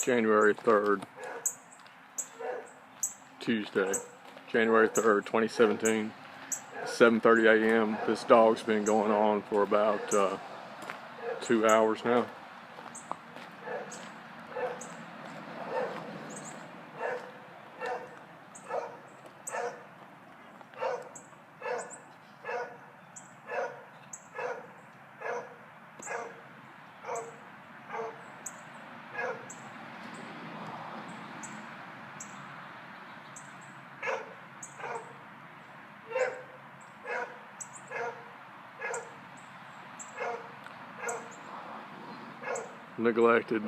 January 3rd, Tuesday, January 3rd, 2017, 7:30 a.m. This dog's been going on for about 2 hours now. Neglected,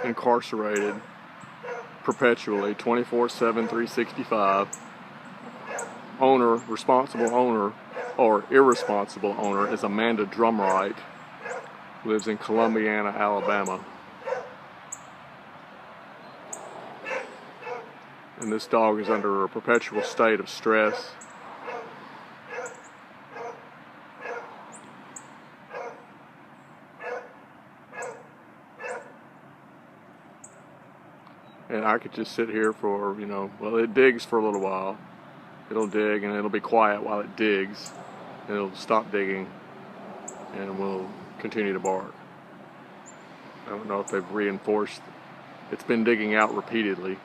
incarcerated, perpetually, 24/7, 365. Owner, responsible owner, or irresponsible owner is Amanda Drumright. Lives in Columbiana, Alabama. And this dog is under a perpetual state of stress. And I could just sit here for, well, it digs for a little while. It'll dig and it'll be quiet while it digs. And it'll stop digging and we'll continue to bark. I don't know if they've reinforced. It's been digging out repeatedly.